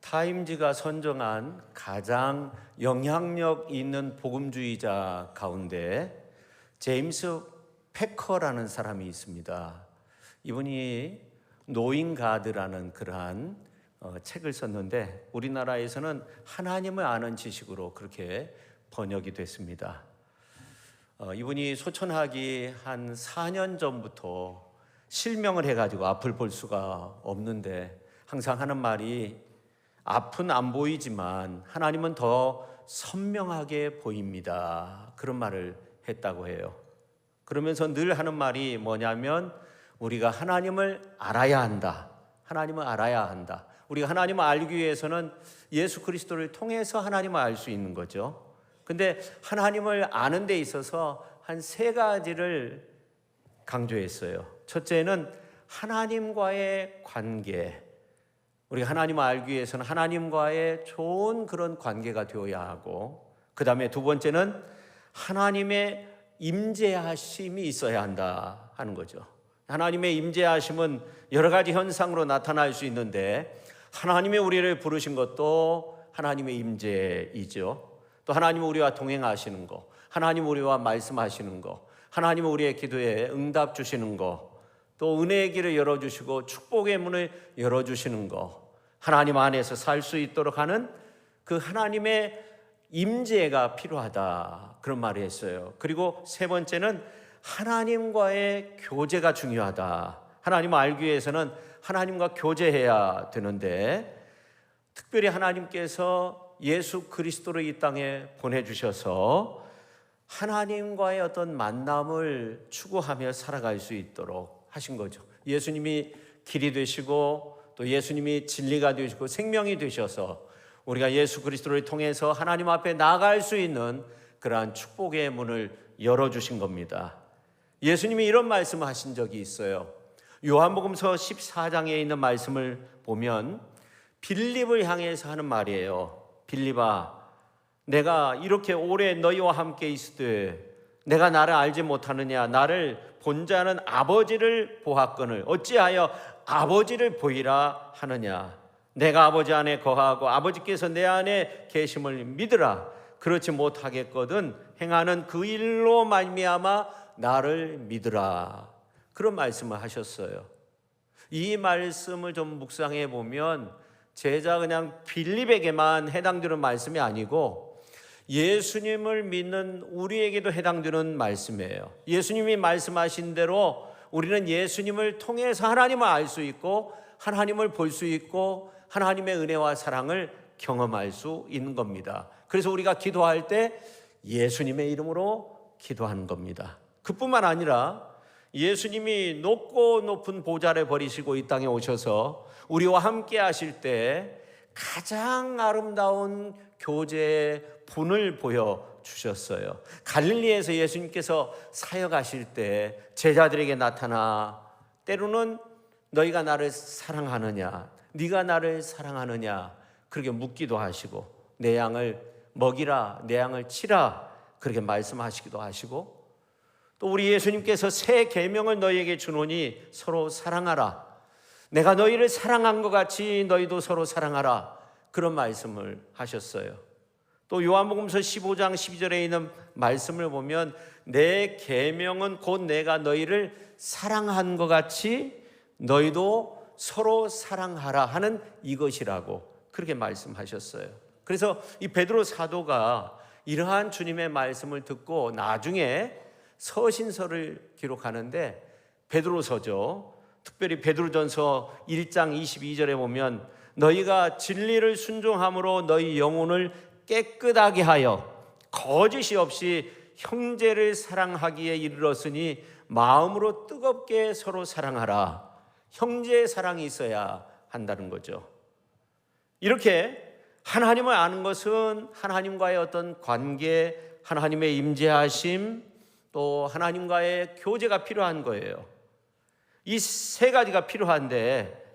타임지가 선정한 가장 영향력 있는 복음주의자 가운데 제임스 패커라는 사람이 있습니다. 이분이 노잉가드라는 그러한 책을 썼는데 우리나라에서는 하나님을 아는 지식으로 그렇게 번역이 됐습니다. 이분이 소천하기 한 4년 전부터 실명을 해가지고 앞을 볼 수가 없는데 항상 하는 말이 앞은 안 보이지만 하나님은 더 선명하게 보입니다. 그런 말을 했다고 해요. 그러면서 늘 하는 말이 뭐냐면 우리가 하나님을 알아야 한다. 하나님을 알아야 한다. 우리가 하나님을 알기 위해서는 예수 그리스도를 통해서 하나님을 알 수 있는 거죠. 근데 하나님을 아는 데 있어서 한 3가지를 강조했어요. 첫째는 하나님과의 관계. 우리가 하나님을 알기 위해서는 하나님과의 좋은 그런 관계가 되어야 하고, 그 다음에 2번째는 하나님의 임재하심이 있어야 한다 하는 거죠. 하나님의 임재하심은 여러 가지 현상으로 나타날 수 있는데 하나님의 우리를 부르신 것도 하나님의 임재이죠. 또 하나님은 우리와 동행하시는 거, 하나님은 우리와 말씀하시는 거, 하나님은 우리의 기도에 응답 주시는 거, 또 은혜의 길을 열어주시고 축복의 문을 열어주시는 거, 하나님 안에서 살 수 있도록 하는 그 하나님의 임재가 필요하다, 그런 말을 했어요. 그리고 3번째는 하나님과의 교제가 중요하다. 하나님을 알기 위해서는 하나님과 교제해야 되는데 특별히 하나님께서 예수 그리스도를 이 땅에 보내주셔서 하나님과의 어떤 만남을 추구하며 살아갈 수 있도록 하신 거죠. 예수님이 길이 되시고 또 예수님이 진리가 되시고 생명이 되셔서 우리가 예수 그리스도를 통해서 하나님 앞에 나아갈 수 있는 그러한 축복의 문을 열어주신 겁니다. 예수님이 이런 말씀을 하신 적이 있어요. 요한복음서 14장에 있는 말씀을 보면 빌립을 향해서 하는 말이에요. 빌립아, 내가 이렇게 오래 너희와 함께 있으되 내가 나를 알지 못하느냐? 나를 본 자는 아버지를 보았거늘 어찌하여 아버지를 보이라 하느냐? 내가 아버지 안에 거하고 아버지께서 내 안에 계심을 믿으라. 그렇지 못하겠거든 행하는 그 일로 말미암아 나를 믿으라. 그런 말씀을 하셨어요. 이 말씀을 좀 묵상해 보면 제자 그냥 빌립에게만 해당되는 말씀이 아니고 예수님을 믿는 우리에게도 해당되는 말씀이에요. 예수님이 말씀하신 대로 우리는 예수님을 통해서 하나님을 알 수 있고 하나님을 볼 수 있고 하나님의 은혜와 사랑을 경험할 수 있는 겁니다. 그래서 우리가 기도할 때 예수님의 이름으로 기도하는 겁니다. 그뿐만 아니라 예수님이 높고 높은 보좌를 버리시고 이 땅에 오셔서 우리와 함께 하실 때 가장 아름다운 교제의 분을 보여주셨어요. 갈릴리에서 예수님께서 사역하실 때 제자들에게 나타나 때로는 너희가 나를 사랑하느냐, 네가 나를 사랑하느냐 그렇게 묻기도 하시고 내 양을 먹이라, 내 양을 치라 그렇게 말씀하시기도 하시고 또 우리 예수님께서 새 계명을 너희에게 주노니 서로 사랑하라. 내가 너희를 사랑한 것 같이 너희도 서로 사랑하라. 그런 말씀을 하셨어요. 또 요한복음서 15장 12절에 있는 말씀을 보면 내 계명은 곧 내가 너희를 사랑한 것 같이 너희도 서로 사랑하라 하는 이것이라고 그렇게 말씀하셨어요. 그래서 이 베드로 사도가 이러한 주님의 말씀을 듣고 나중에 서신서를 기록하는데 베드로서죠. 특별히 베드로전서 1장 22절에 보면 너희가 진리를 순종함으로 너희 영혼을 깨끗하게 하여 거짓이 없이 형제를 사랑하기에 이르렀으니 마음으로 뜨겁게 서로 사랑하라. 형제의 사랑이 있어야 한다는 거죠. 이렇게 하나님을 아는 것은 하나님과의 어떤 관계, 하나님의 임재하심, 또 하나님과의 교제가 필요한 거예요. 이 3가지가 필요한데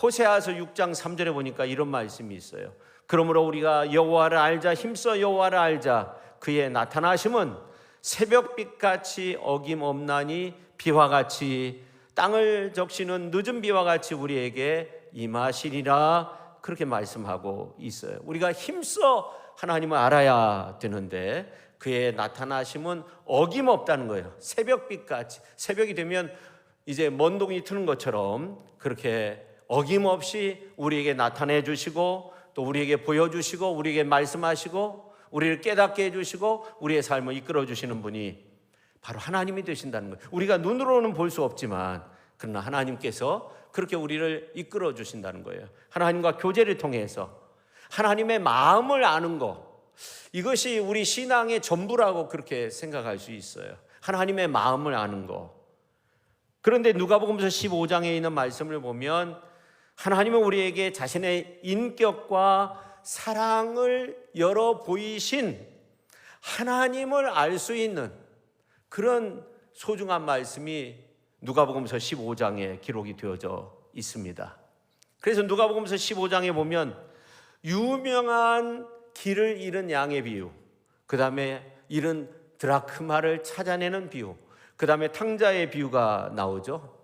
호세아서 6장 3절에 보니까 이런 말씀이 있어요. 그러므로 우리가 여호와를 알자, 힘써 여호와를 알자. 그의 나타나심은 새벽빛같이 어김없나니 비와 같이 땅을 적시는 늦은 비와 같이 우리에게 임하시리라. 그렇게 말씀하고 있어요. 우리가 힘써 하나님을 알아야 되는데 그의 나타나심은 어김없다는 거예요. 새벽빛같이, 새벽이 되면 이제 먼동이 트는 것처럼 그렇게 어김없이 우리에게 나타내 주시고 또 우리에게 보여주시고 우리에게 말씀하시고 우리를 깨닫게 해주시고 우리의 삶을 이끌어 주시는 분이 바로 하나님이 되신다는 거예요. 우리가 눈으로는 볼 수 없지만 그러나 하나님께서 그렇게 우리를 이끌어 주신다는 거예요. 하나님과 교제를 통해서 하나님의 마음을 아는 것, 이것이 우리 신앙의 전부라고 그렇게 생각할 수 있어요. 하나님의 마음을 아는 것. 그런데 누가복음서 15장에 있는 말씀을 보면 하나님은 우리에게 자신의 인격과 사랑을 열어 보이신 하나님을 알 수 있는 그런 소중한 말씀이 누가복음서 15장에 기록이 되어져 있습니다. 그래서 누가복음서 15장에 보면 유명한 길을 잃은 양의 비유, 그 다음에 잃은 드라크마를 찾아내는 비유, 그 다음에 탕자의 비유가 나오죠.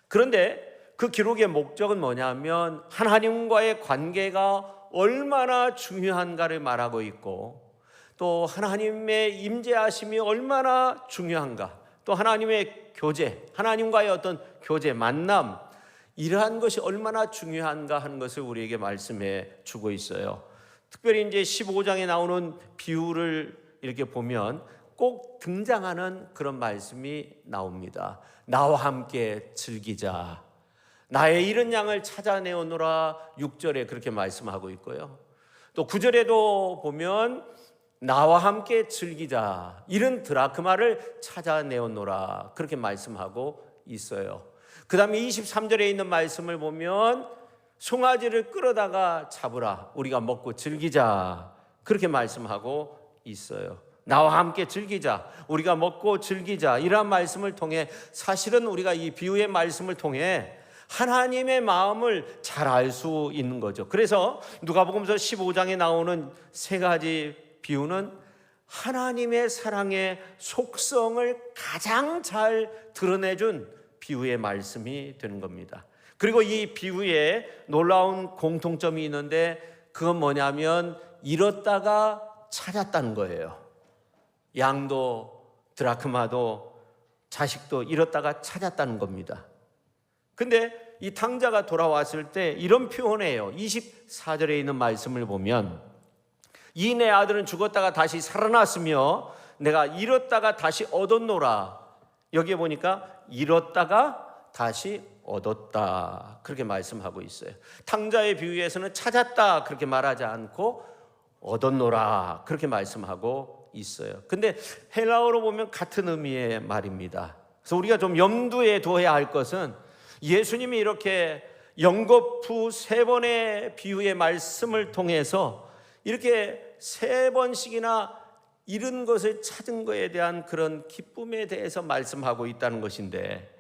그런데 그 기록의 목적은 뭐냐면 하나님과의 관계가 얼마나 중요한가를 말하고 있고 또 하나님의 임재하심이 얼마나 중요한가, 또 하나님의 교제, 하나님과의 어떤 교제, 만남, 이러한 것이 얼마나 중요한가 하는 것을 우리에게 말씀해 주고 있어요. 특별히 이제 15장에 나오는 비유를 이렇게 보면 꼭 등장하는 그런 말씀이 나옵니다. 나와 함께 즐기자. 나의 잃은 양을 찾아내오노라 6절에 그렇게 말씀하고 있고요. 또 9절에도 보면 나와 함께 즐기자. 잃은 드라크마를 찾아내오노라 그렇게 말씀하고 있어요. 그 다음에 23절에 있는 말씀을 보면 송아지를 끌어다가 잡으라. 우리가 먹고 즐기자. 그렇게 말씀하고 있어요. 나와 함께 즐기자. 우리가 먹고 즐기자. 이러한 말씀을 통해 사실은 우리가 이 비유의 말씀을 통해 하나님의 마음을 잘 알 수 있는 거죠. 그래서 누가복음서 15장에 나오는 세 가지 비유는 하나님의 사랑의 속성을 가장 잘 드러내준 비유의 말씀이 되는 겁니다. 그리고 이 비유에 놀라운 공통점이 있는데 그건 뭐냐면 잃었다가 찾았다는 거예요. 양도 드라크마도 자식도 잃었다가 찾았다는 겁니다. 근데 이 탕자가 돌아왔을 때 이런 표현이에요. 24절에 있는 말씀을 보면 이 내 아들은 죽었다가 다시 살아났으며 내가 잃었다가 다시 얻었노라. 여기에 보니까 잃었다가 다시 얻었다 그렇게 말씀하고 있어요. 탕자의 비유에서는 찾았다 그렇게 말하지 않고 얻었노라 그렇게 말씀하고 있어요. 근데 헬라어로 보면 같은 의미의 말입니다. 그래서 우리가 좀 염두에 둬야 할 것은 예수님이 이렇게 연거푸 3번의 비유의 말씀을 통해서 이렇게 3번씩이나 잃은 것을 찾은 것에 대한 그런 기쁨에 대해서 말씀하고 있다는 것인데,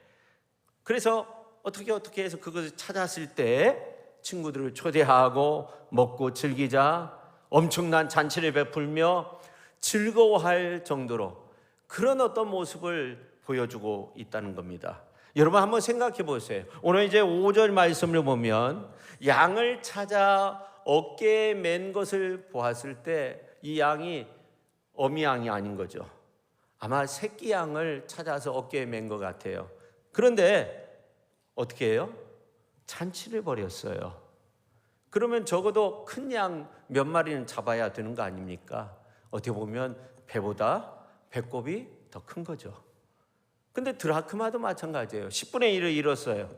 그래서 어떻게 해서 그것을 찾았을 때 친구들을 초대하고 먹고 즐기자, 엄청난 잔치를 베풀며 즐거워할 정도로 그런 어떤 모습을 보여주고 있다는 겁니다. 여러분 한번 생각해 보세요. 오늘 이제 5절 말씀을 보면 양을 찾아 어깨에 맨 것을 보았을 때 이 양이 어미 양이 아닌 거죠. 아마 새끼 양을 찾아서 어깨에 맨 것 같아요. 그런데 어떻게 해요? 잔치를 벌였어요. 그러면 적어도 큰 양 몇 마리는 잡아야 되는 거 아닙니까? 어떻게 보면 배보다 배꼽이 더 큰 거죠. 근데 드라크마도 마찬가지예요. 10분의 1을 잃었어요.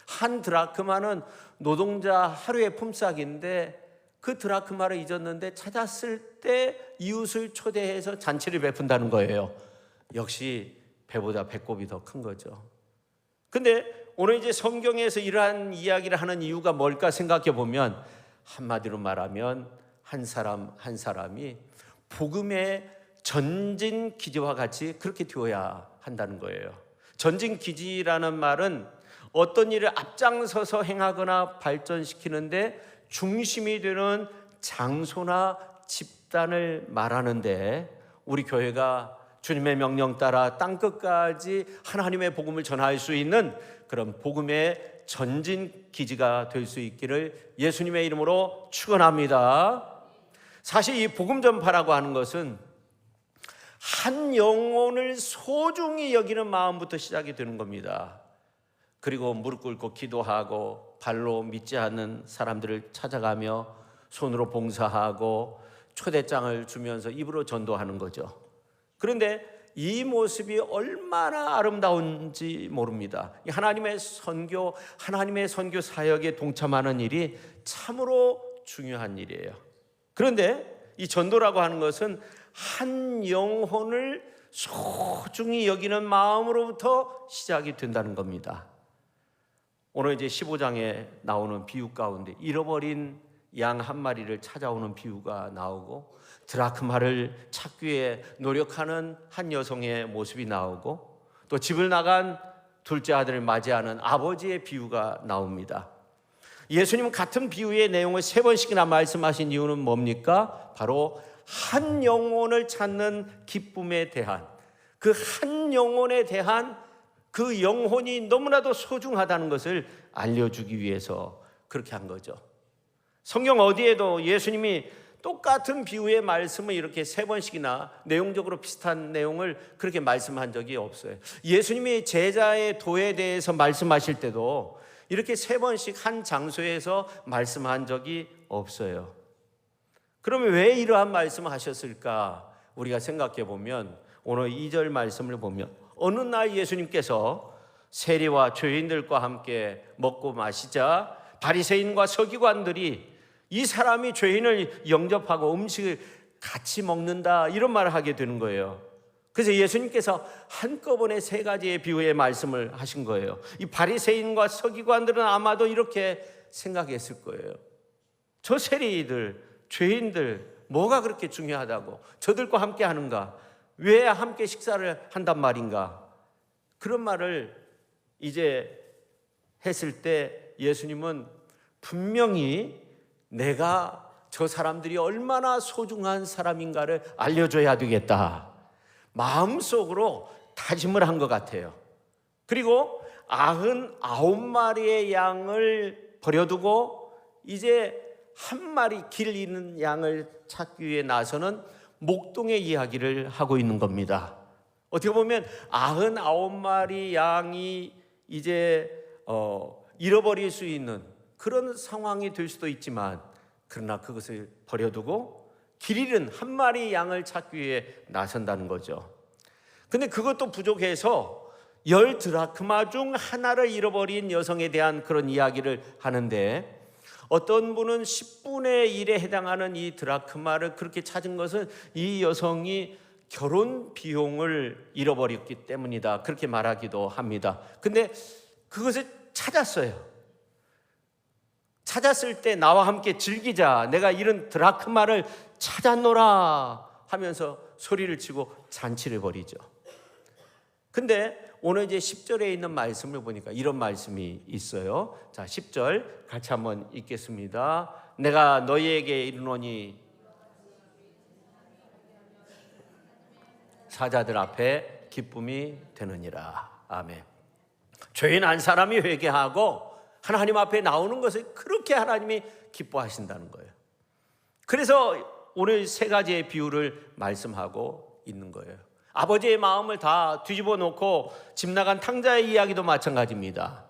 한 드라크마는 노동자 하루의 품삯인데 그 드라크마를 잊었는데 찾았을 때 이웃을 초대해서 잔치를 베푼다는 거예요. 역시 배보다 배꼽이 더 큰 거죠. 근데 오늘 이제 성경에서 이러한 이야기를 하는 이유가 뭘까 생각해 보면 한마디로 말하면 한 사람 한 사람이 복음의 전진 기지와 같이 그렇게 되어야 한다는 거예요. 전진 기지라는 말은 어떤 일을 앞장서서 행하거나 발전시키는데 중심이 되는 장소나 집단을 말하는데, 우리 교회가 주님의 명령 따라 땅끝까지 하나님의 복음을 전할 수 있는 그런 복음의 전진 기지가 될 수 있기를 예수님의 이름으로 축원합니다. 사실 이 복음 전파라고 하는 것은 한 영혼을 소중히 여기는 마음부터 시작이 되는 겁니다. 그리고 무릎 꿇고 기도하고 발로 믿지 않는 사람들을 찾아가며 손으로 봉사하고 초대장을 주면서 입으로 전도하는 거죠. 그런데 이 모습이 얼마나 아름다운지 모릅니다. 하나님의 선교 사역에 동참하는 일이 참으로 중요한 일이에요. 그런데 이 전도라고 하는 것은 한 영혼을 소중히 여기는 마음으로부터 시작이 된다는 겁니다. 오늘 이제 15장에 나오는 비유 가운데 잃어버린 양 한 마리를 찾아오는 비유가 나오고 드라크마를 찾기 위해 노력하는 한 여성의 모습이 나오고 또 집을 나간 둘째 아들을 맞이하는 아버지의 비유가 나옵니다. 예수님은 같은 비유의 내용을 3번씩이나 말씀하신 이유는 뭡니까? 바로 한 영혼을 찾는 기쁨에 대한, 그 한 영혼에 대한 그 영혼이 너무나도 소중하다는 것을 알려주기 위해서 그렇게 한 거죠. 성경 어디에도 예수님이 똑같은 비유의 말씀을 이렇게 3번씩이나 내용적으로 비슷한 내용을 그렇게 말씀한 적이 없어요. 예수님이 제자의 도에 대해서 말씀하실 때도 이렇게 3번씩 한 장소에서 말씀한 적이 없어요. 그러면 왜 이러한 말씀을 하셨을까? 우리가 생각해 보면 오늘 2절 말씀을 보면 어느 날 예수님께서 세리와 죄인들과 함께 먹고 마시자 바리새인과 서기관들이 이 사람이 죄인을 영접하고 음식을 같이 먹는다 이런 말을 하게 되는 거예요. 그래서 예수님께서 한꺼번에 3가지의 비유의 말씀을 하신 거예요. 이 바리새인과 서기관들은 아마도 이렇게 생각했을 거예요. 저 세리들, 죄인들 뭐가 그렇게 중요하다고 저들과 함께 하는가? 왜 함께 식사를 한단 말인가? 그런 말을 이제 했을 때 예수님은 분명히 내가 저 사람들이 얼마나 소중한 사람인가를 알려줘야 되겠다 마음속으로 다짐을 한 것 같아요. 그리고 99마리의 양을 버려두고 이제 한 마리 길 잃는 양을 찾기 위해 나서는 목동의 이야기를 하고 있는 겁니다. 어떻게 보면 99마리 양이 이제 잃어버릴 수 있는 그런 상황이 될 수도 있지만 그러나 그것을 버려두고 길 잃은 한 마리 양을 찾기 위해 나선다는 거죠. 근데 그것도 부족해서 10드라크마 중 하나를 잃어버린 여성에 대한 그런 이야기를 하는데 어떤 분은 10분의 1에 해당하는 이 드라크마를 그렇게 찾은 것은 이 여성이 결혼 비용을 잃어버렸기 때문이다 그렇게 말하기도 합니다. 근데 그것을 찾았어요. 찾았을 때 나와 함께 즐기자 내가 잃은 드라크마를 찾았노라 하면서 소리를 치고 잔치를 벌이죠. 근데 오늘 이제 10절에 있는 말씀을 보니까 이런 말씀이 있어요. 자, 10절 같이 한번 읽겠습니다. 내가 너희에게 이르노니 사자들 앞에 기쁨이 되느니라. 아멘. 죄인 한 사람이 회개하고 하나님 앞에 나오는 것을 그렇게 하나님이 기뻐하신다는 거예요. 그래서 오늘 3가지의 비유를 말씀하고 있는 거예요. 아버지의 마음을 다 뒤집어 놓고 집 나간 탕자의 이야기도 마찬가지입니다.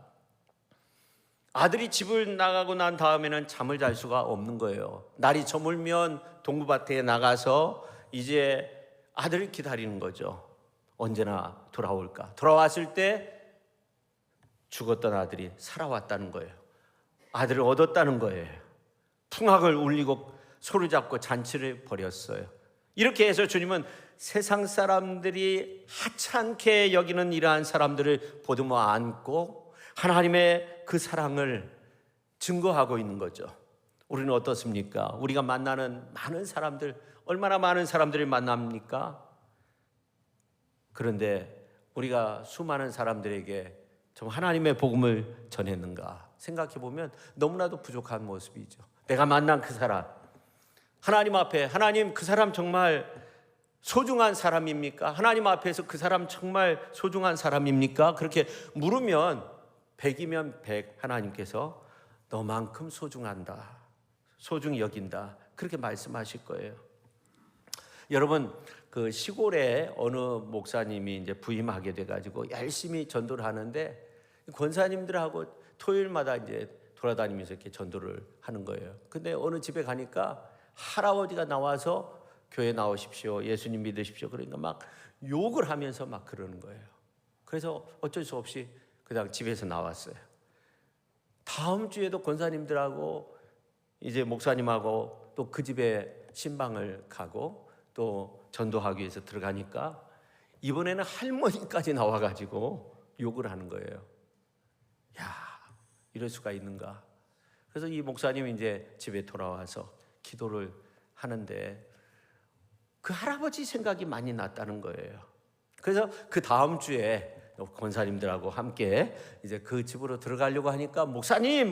아들이 집을 나가고 난 다음에는 잠을 잘 수가 없는 거예요. 날이 저물면 동부밭에 나가서 이제 아들을 기다리는 거죠. 언제나 돌아올까. 돌아왔을 때 죽었던 아들이 살아왔다는 거예요. 아들을 얻었다는 거예요. 풍악을 울리고 소리 잡고 잔치를 벌였어요. 이렇게 해서 주님은 세상 사람들이 하찮게 여기는 이러한 사람들을 보듬어 안고 하나님의 그 사랑을 증거하고 있는 거죠. 우리는 어떻습니까? 우리가 만나는 많은 사람들, 얼마나 많은 사람들을 만납니까? 그런데 우리가 수많은 사람들에게 좀 하나님의 복음을 전했는가 생각해 보면 너무나도 부족한 모습이죠. 내가 만난 그 사람, 하나님 앞에 하나님 그 사람 정말 소중한 사람입니까? 하나님 앞에서 그 사람 정말 소중한 사람입니까? 그렇게 물으면 100이면 100 하나님께서 너만큼 소중한다, 소중히 여긴다, 그렇게 말씀하실 거예요. 여러분, 그 시골에 어느 목사님이 이제 부임하게 돼가지고 열심히 전도를 하는데 권사님들하고 토요일마다 이제 돌아다니면서 이렇게 전도를 하는 거예요. 근데 어느 집에 가니까 할아버지가 나와서 교회 나오십시오, 예수님 믿으십시오, 그러니까 막 욕을 하면서 막 그러는 거예요. 그래서 어쩔 수 없이 그냥 집에서 나왔어요. 다음 주에도 권사님들하고 이제 목사님하고 또 그 집에 신방을 가고 또 전도하기 위해서 들어가니까 이번에는 할머니까지 나와가지고 욕을 하는 거예요. 야, 이럴 수가 있는가. 그래서 이 목사님이 이제 집에 돌아와서 기도를 하는데 그 할아버지 생각이 많이 났다는 거예요. 그래서 그 다음 주에 권사님들하고 함께 이제 그 집으로 들어가려고 하니까 목사님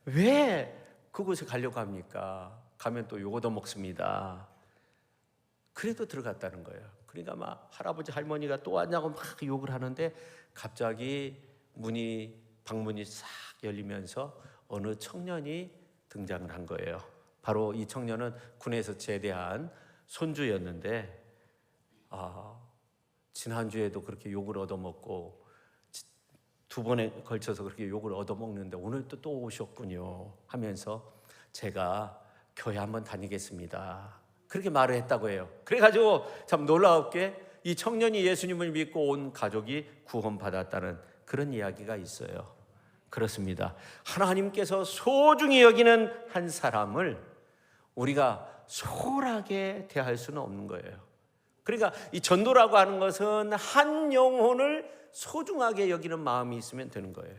왜 그곳에 가려고 합니까? 가면 또 욕 얻어 먹습니다. 그래도 들어갔다는 거예요. 그러니까 막 할아버지 할머니가 또 왔냐고 막 욕을 하는데 갑자기 방문이 싹 열리면서 어느 청년이 등장을 한 거예요. 바로 이 청년은 군에서 제대한 손주였는데 지난주에도 그렇게 욕을 얻어먹고 두 번에 걸쳐서 그렇게 욕을 얻어먹는데 오늘 또 오셨군요 하면서 제가 교회 한번 다니겠습니다, 그렇게 말을 했다고 해요. 그래가지고 참 놀라웠게 이 청년이 예수님을 믿고 온 가족이 구원받았다는 그런 이야기가 있어요. 그렇습니다. 하나님께서 소중히 여기는 한 사람을 우리가 소홀하게 대할 수는 없는 거예요. 그러니까 이 전도라고 하는 것은 한 영혼을 소중하게 여기는 마음이 있으면 되는 거예요.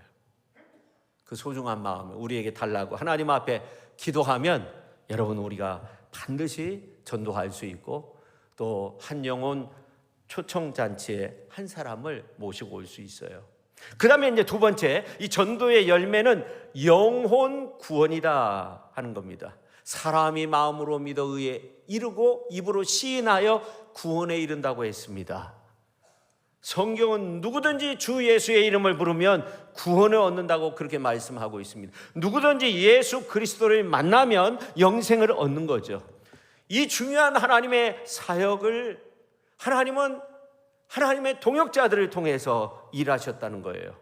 그 소중한 마음을 우리에게 달라고 하나님 앞에 기도하면 여러분, 우리가 반드시 전도할 수 있고 또 한 영혼 초청잔치에 한 사람을 모시고 올 수 있어요. 그 다음에 이제 두 번째, 이 전도의 열매는 영혼 구원이다 하는 겁니다. 사람이 마음으로 믿어 의에 이르고 입으로 시인하여 구원에 이른다고 했습니다. 성경은 누구든지 주 예수의 이름을 부르면 구원을 얻는다고 그렇게 말씀하고 있습니다. 누구든지 예수 그리스도를 만나면 영생을 얻는 거죠. 이 중요한 하나님의 사역을 하나님은 하나님의 동역자들을 통해서 일하셨다는 거예요.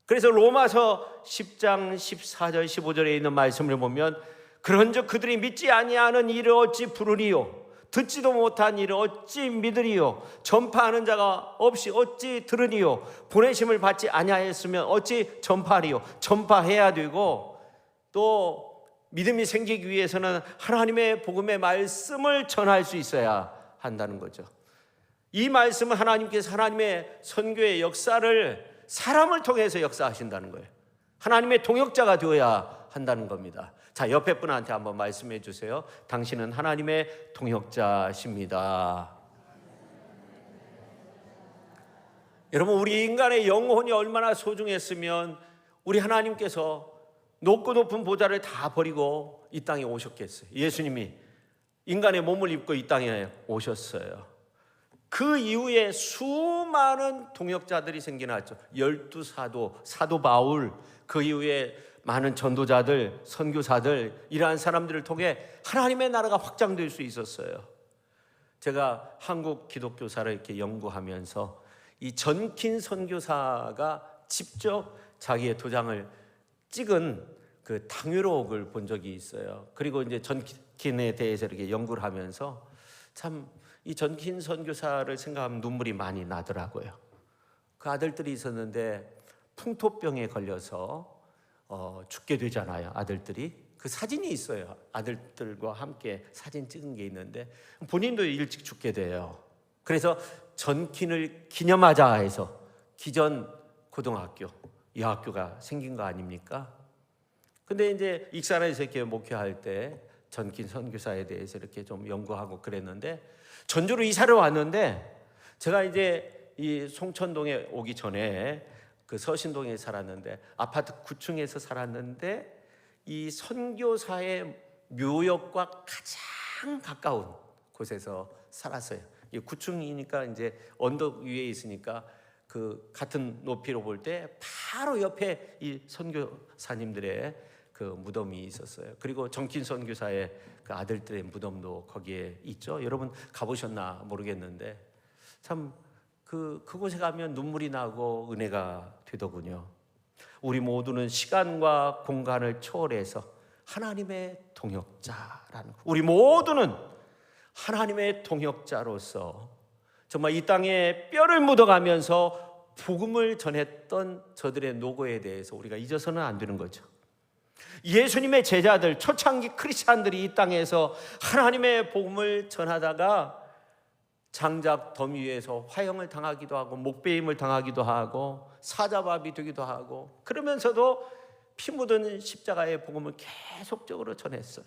그래서 로마서 10장 14절 15절에 있는 말씀을 보면 그런즉 그들이 믿지 아니하는 일을 어찌 부르리요, 듣지도 못한 일을 어찌 믿으리요, 전파하는 자가 없이 어찌 들으리요, 보내심을 받지 아니하였으면 어찌 전파하리요. 전파해야 되고 또 믿음이 생기기 위해서는 하나님의 복음의 말씀을 전할 수 있어야 한다는 거죠. 이 말씀은 하나님께서 하나님의 선교의 역사를 사람을 통해서 역사하신다는 거예요. 하나님의 동역자가 되어야 한다는 겁니다. 자, 옆에 분한테 한번 말씀해 주세요. 당신은 하나님의 동역자십니다. 여러분, 우리 인간의 영혼이 얼마나 소중했으면 우리 하나님께서 높고 높은 보좌를 다 버리고 이 땅에 오셨겠어요. 예수님이 인간의 몸을 입고 이 땅에 오셨어요. 그 이후에 수많은 동역자들이 생겨났죠. 12사도, 사도 바울, 그 이후에 많은 전도자들, 선교사들, 이러한 사람들을 통해 하나님의 나라가 확장될 수 있었어요. 제가 한국 기독교사를 이렇게 연구하면서 이 전킨 선교사가 직접 자기의 도장을 찍은 그 당회록을 본 적이 있어요. 그리고 이제 전킨에 대해서 이렇게 연구를 하면서 참 이 전킨 선교사를 생각하면 눈물이 많이 나더라고요. 그 아들들이 있었는데 풍토병에 걸려서 죽게 되잖아요. 아들들이. 그 사진이 있어요. 아들들과 함께 사진 찍은 게 있는데 본인도 일찍 죽게 돼요. 그래서 전킨을 기념하자 해서 기전 고등학교, 여학교가 생긴 거 아닙니까? 근데 이제 익산에서 이렇게 목회할 때 전킨 선교사에 대해서 이렇게 좀 연구하고 그랬는데 전주로 이사를 왔는데 제가 이제 이 송천동에 오기 전에 그 서신동에 살았는데 아파트 9층에서 살았는데 이 선교사의 묘역과 가장 가까운 곳에서 살았어요. 9층이니까 이제 언덕 위에 있으니까 그 같은 높이로 볼 때 바로 옆에 이 선교사님들의 그 무덤이 있었어요. 그리고 정킨 선교사의 그 아들들의 무덤도 거기에 있죠. 여러분 가보셨나 모르겠는데 참 그곳에 가면 눈물이 나고 은혜가 되더군요. 우리 모두는 시간과 공간을 초월해서 하나님의 동역자라는 것. 우리 모두는 하나님의 동역자로서 정말 이 땅에 뼈를 묻어가면서 복음을 전했던 저들의 노고에 대해서 우리가 잊어서는 안 되는 거죠. 예수님의 제자들, 초창기 크리스찬들이 이 땅에서 하나님의 복음을 전하다가 장작 더미 위에서 화형을 당하기도 하고 목베임을 당하기도 하고 사자밥이 되기도 하고 그러면서도 피 묻은 십자가의 복음을 계속적으로 전했어요.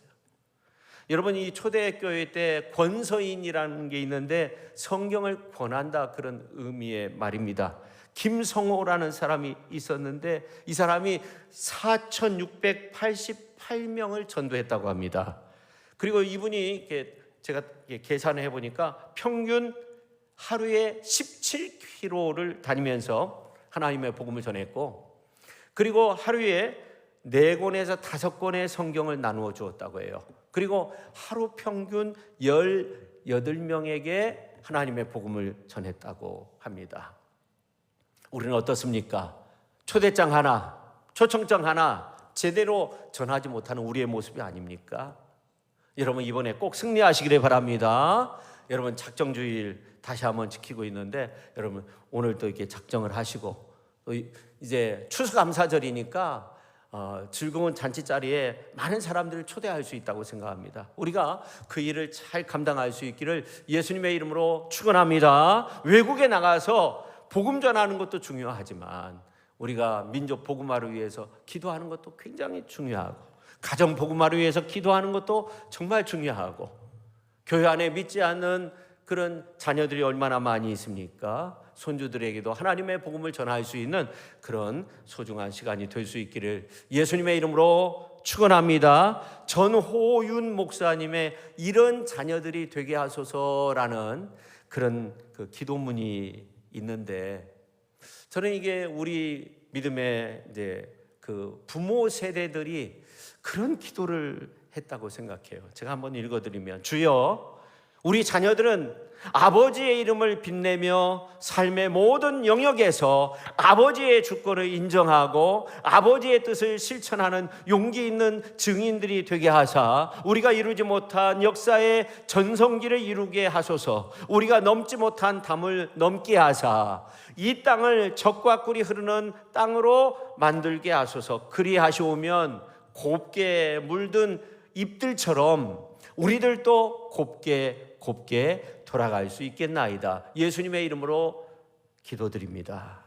여러분, 이 초대교회 때 권서인이라는 게 있는데 성경을 권한다, 그런 의미의 말입니다. 김성호라는 사람이 있었는데 이 사람이 4,688명을 전도했다고 합니다. 그리고 이분이 제가 계산을 해보니까 평균 하루에 17km를 다니면서 하나님의 복음을 전했고, 그리고 하루에 4권에서 5권의 성경을 나누어 주었다고 해요. 그리고 하루 평균 18명에게 하나님의 복음을 전했다고 합니다. 우리는 어떻습니까? 초대장 하나, 초청장 하나 제대로 전하지 못하는 우리의 모습이 아닙니까? 여러분, 이번에 꼭 승리하시기를 바랍니다. 여러분, 작정주일 다시 한번 지키고 있는데 여러분 오늘 또 이렇게 작정을 하시고, 또 이제 추수감사절이니까 즐거운 잔치자리에 많은 사람들을 초대할 수 있다고 생각합니다. 우리가 그 일을 잘 감당할 수 있기를 예수님의 이름으로 축원합니다. 외국에 나가서 복음 전하는 것도 중요하지만 우리가 민족 복음화를 위해서 기도하는 것도 굉장히 중요하고, 가정 복음화를 위해서 기도하는 것도 정말 중요하고, 교회 안에 믿지 않는 그런 자녀들이 얼마나 많이 있습니까? 손주들에게도 하나님의 복음을 전할 수 있는 그런 소중한 시간이 될 수 있기를 예수님의 이름으로 축원합니다. 전호윤 목사님의 이런 자녀들이 되게 하소서라는 그런 그 기도문이 있는데, 저는 이게 우리 믿음의 이제 그 부모 세대들이 그런 기도를 했다고 생각해요. 제가 한번 읽어드리면, 주여, 우리 자녀들은 아버지의 이름을 빛내며 삶의 모든 영역에서 아버지의 주권을 인정하고 아버지의 뜻을 실천하는 용기 있는 증인들이 되게 하사 우리가 이루지 못한 역사의 전성기를 이루게 하소서. 우리가 넘지 못한 담을 넘게 하사 이 땅을 젖과 꿀이 흐르는 땅으로 만들게 하소서. 그리하시오면 곱게 물든 잎들처럼 우리들도 곱게 돌아갈 수 있겠나이다. 예수님의 이름으로 기도드립니다.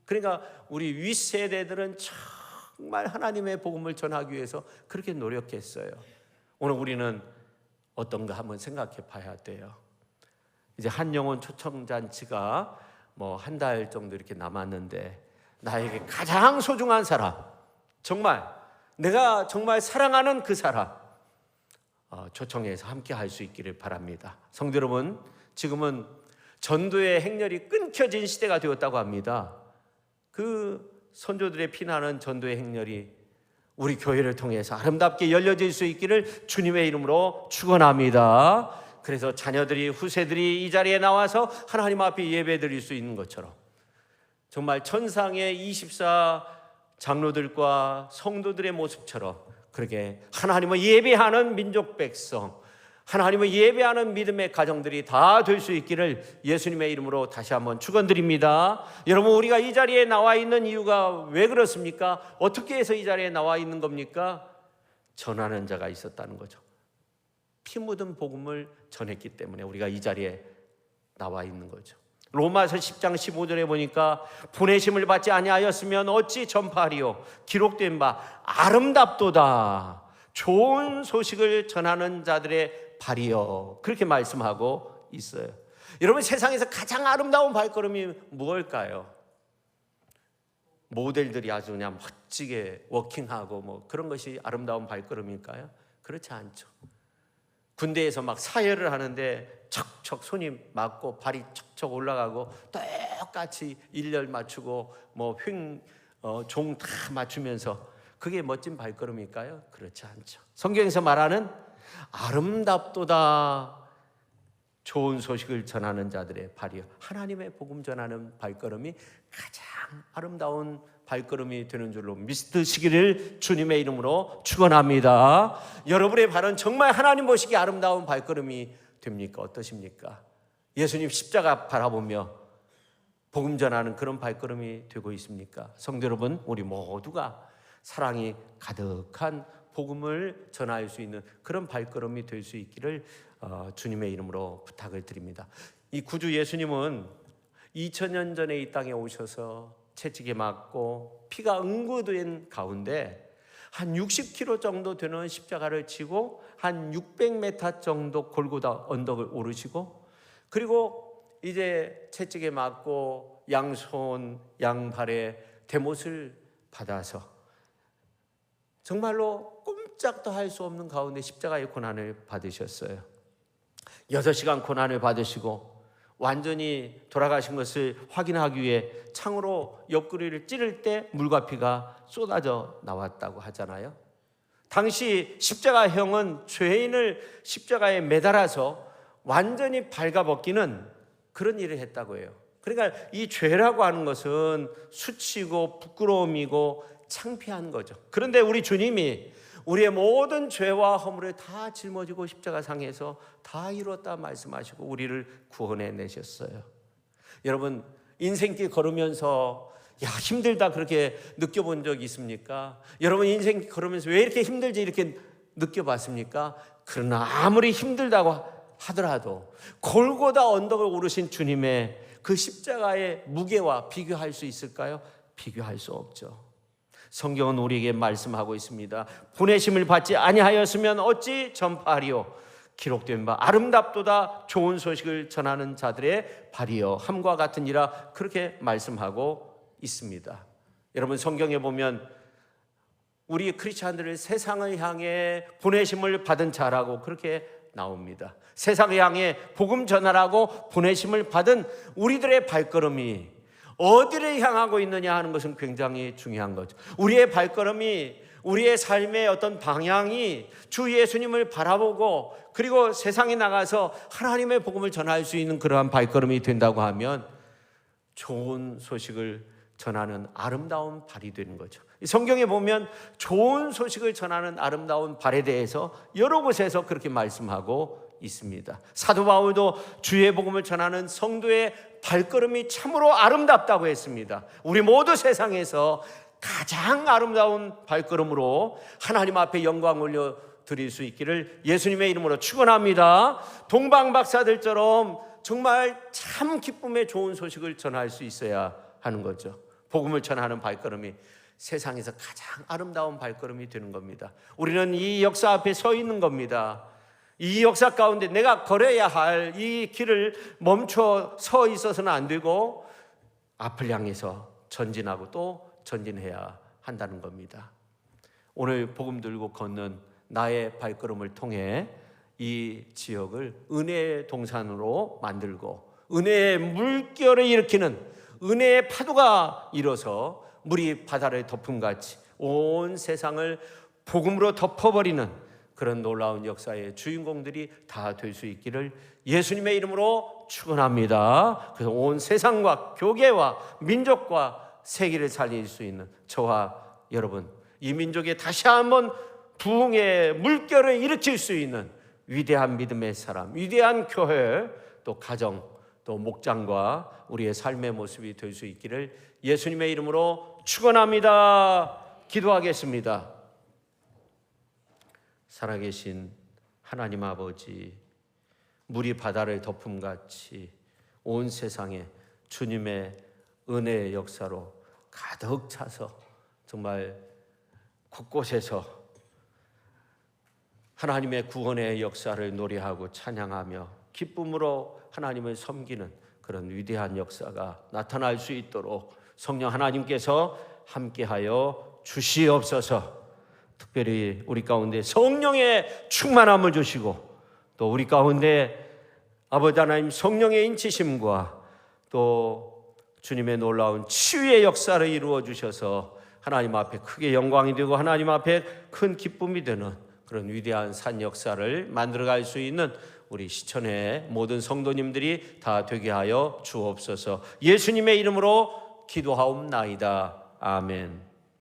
그러니까 우리 윗세대들은 정말 하나님의 복음을 전하기 위해서 그렇게 노력했어요. 오늘 우리는 어떤가 한번 생각해 봐야 돼요. 이제 한영혼 초청잔치가 뭐 한 달 정도 이렇게 남았는데, 나에게 가장 소중한 사람, 정말 내가 정말 사랑하는 그 사람 초청해서 함께 할 수 있기를 바랍니다. 성도 여러분, 지금은 전도의 행렬이 끊겨진 시대가 되었다고 합니다. 그 선조들의 피나는 전도의 행렬이 우리 교회를 통해서 아름답게 열려질 수 있기를 주님의 이름으로 축원합니다. 그래서 자녀들이, 후세들이 이 자리에 나와서 하나님 앞에 예배드릴 수 있는 것처럼 정말 천상의 24 장로들과 성도들의 모습처럼 그렇게 하나님을 예배하는 민족 백성, 하나님을 예배하는 믿음의 가정들이 다 될 수 있기를 예수님의 이름으로 다시 한번 축원드립니다. 여러분, 우리가 이 자리에 나와 있는 이유가 왜 그렇습니까? 어떻게 해서 이 자리에 나와 있는 겁니까? 전하는 자가 있었다는 거죠. 피 묻은 복음을 전했기 때문에 우리가 이 자리에 나와 있는 거죠. 로마서 10장 15절에 보니까 보내심을 받지 아니하였으면 어찌 전파하리요? 기록된 바 아름답도다. 좋은 소식을 전하는 자들의 발이요. 그렇게 말씀하고 있어요. 여러분, 세상에서 가장 아름다운 발걸음이 무엇일까요? 모델들이 아주 그냥 멋지게 워킹하고 뭐 그런 것이 아름다운 발걸음일까요? 그렇지 않죠. 군대에서 막 사열을 하는데 척척 손이 맞고 발이 척척 올라가고 똑같이 일렬 맞추고 종 다 맞추면서 그게 멋진 발걸음일까요? 그렇지 않죠. 성경에서 말하는 아름답도다 좋은 소식을 전하는 자들의 발이요, 하나님의 복음 전하는 발걸음이 가장 아름다운 발걸음이 되는 줄로 믿으시기를 주님의 이름으로 축원합니다. 여러분의 발은 정말 하나님 보시기에 아름다운 발걸음이 됩니까? 어떠십니까? 예수님 십자가 바라보며 복음 전하는 그런 발걸음이 되고 있습니까? 성도 여러분, 우리 모두가 사랑이 가득한 복음을 전할 수 있는 그런 발걸음이 될 수 있기를 주님의 이름으로 부탁을 드립니다. 이 구주 예수님은 2000년 전에 이 땅에 오셔서 채찍에 맞고 피가 응고된 가운데 한 60km 정도 되는 십자가를 지고 한 600m 정도 골고다 언덕을 오르시고, 그리고 이제 채찍에 맞고 양손 양발에 대못을 받아서 정말로 꼼짝도 할 수 없는 가운데 십자가의 고난을 받으셨어요. 6시간 고난을 받으시고 완전히 돌아가신 것을 확인하기 위해 창으로 옆구리를 찌를 때 물과 피가 쏟아져 나왔다고 하잖아요. 당시 십자가형은 죄인을 십자가에 매달아서 완전히 발가벗기는 그런 일을 했다고 해요. 그러니까 이 죄라고 하는 것은 수치고 부끄러움이고 창피한 거죠. 그런데 우리 주님이 우리의 모든 죄와 허물을 다 짊어지고 십자가상에서 다 이뤘다 말씀하시고 우리를 구원해 내셨어요. 여러분, 인생길 걸으면서 힘들다 그렇게 느껴본 적 있습니까? 여러분, 인생 걸으면서 왜 이렇게 힘들지 이렇게 느껴봤습니까? 그러나 아무리 힘들다고 하더라도 골고다 언덕을 오르신 주님의 그 십자가의 무게와 비교할 수 있을까요? 비교할 수 없죠. 성경은 우리에게 말씀하고 있습니다. 보내심을 받지 아니하였으면 어찌 전파하리요? 기록된 바 아름답도다 좋은 소식을 전하는 자들의 발이요 함과 같으니라, 그렇게 말씀하고 있습니다. 여러분, 성경에 보면 우리 크리스찬들을 세상을 향해 보내심을 받은 자라고 그렇게 나옵니다. 세상을 향해 복음 전하라고 보내심을 받은 우리들의 발걸음이 어디를 향하고 있느냐 하는 것은 굉장히 중요한 거죠. 우리의 발걸음이, 우리의 삶의 어떤 방향이 주 예수님을 바라보고 그리고 세상에 나가서 하나님의 복음을 전할 수 있는 그러한 발걸음이 된다고 하면 좋은 소식을 전하는 아름다운 발이 되는 거죠. 성경에 보면 좋은 소식을 전하는 아름다운 발에 대해서 여러 곳에서 그렇게 말씀하고 있습니다. 사도 바울도 주의 복음을 전하는 성도의 발걸음이 참으로 아름답다고 했습니다. 우리 모두 세상에서 가장 아름다운 발걸음으로 하나님 앞에 영광 올려 드릴 수 있기를 예수님의 이름으로 축원합니다. 동방 박사들처럼 정말 참 기쁨의 좋은 소식을 전할 수 있어야 하는 거죠. 복음을 전하는 발걸음이 세상에서 가장 아름다운 발걸음이 되는 겁니다. 우리는 이 역사 앞에 서 있는 겁니다. 이 역사 가운데 내가 걸어야 할 이 길을 멈춰 서 있어서는 안 되고 앞을 향해서 전진하고 또 전진해야 한다는 겁니다. 오늘 복음 들고 걷는 나의 발걸음을 통해 이 지역을 은혜의 동산으로 만들고 은혜의 물결을 일으키는 은혜의 파도가 일어서 물이 바다를 덮음같이 온 세상을 복음으로 덮어버리는 그런 놀라운 역사의 주인공들이 다 될 수 있기를 예수님의 이름으로 축원합니다. 그래서 온 세상과 교계와 민족과 세계를 살릴 수 있는 저와 여러분, 이 민족에 다시 한번 부흥의 물결을 일으킬 수 있는 위대한 믿음의 사람, 위대한 교회, 또 가정, 또 목장과 우리의 삶의 모습이 될 수 있기를 예수님의 이름으로 축원합니다. 기도하겠습니다. 살아계신 하나님 아버지, 물이 바다를 덮음같이 온 세상에 주님의 은혜의 역사로 가득 차서 정말 곳곳에서 하나님의 구원의 역사를 노래하고 찬양하며 기쁨으로 하나님을 섬기는 그런 위대한 역사가 나타날 수 있도록 성령 하나님께서 함께하여 주시옵소서. 특별히 우리 가운데 성령의 충만함을 주시고 또 우리 가운데 아버지 하나님 성령의 인치심과 또 주님의 놀라운 치유의 역사를 이루어 주셔서 하나님 앞에 크게 영광이 되고 하나님 앞에 큰 기쁨이 되는 그런 위대한 산 역사를 만들어갈 수 있는 우리 시천의 모든 성도님들이 다 되게 하여 주옵소서. 예수님의 이름으로 기도하옵나이다. 아멘.